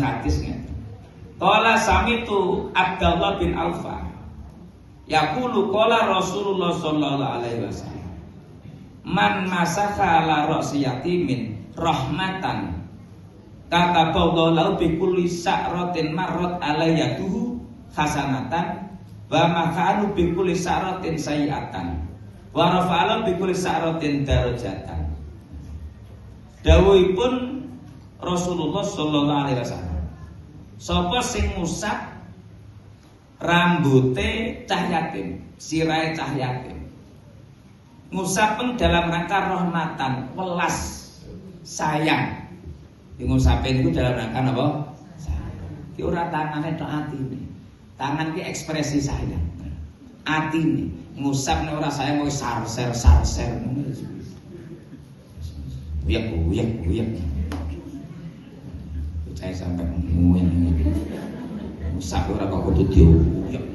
hadis ngene. Qala samitu Abdullah bin Aufa yaqulu qala Rasulullah sallallahu alaihi wasallam man masakha ala ra'si yatimin rahmatan kata qawlahu bi kulli sa'ratin marrat alayyatuhu hasanatan wa makanu bi kulli sa'ratin sayi'atan wa rafa'ala bi kulli sa'ratin darajatan. Dawuhipun Rasulullah sallallahu alaihi wasallam, sapa sing ngusap rambute cah yatim, sirahe cah yatim, ngusapen dalam rangka rahmatan, welas, sayang. Ngusapin itu dalam rangka apa? Sayang. Ki ora tangane tok atine. Tangan ki ekspresi sayang. Atine ngusap nek ora sayang kowe sarser ngono. Uyak. Saya sampai ngomongin ngusap ora kok kudu diuyak.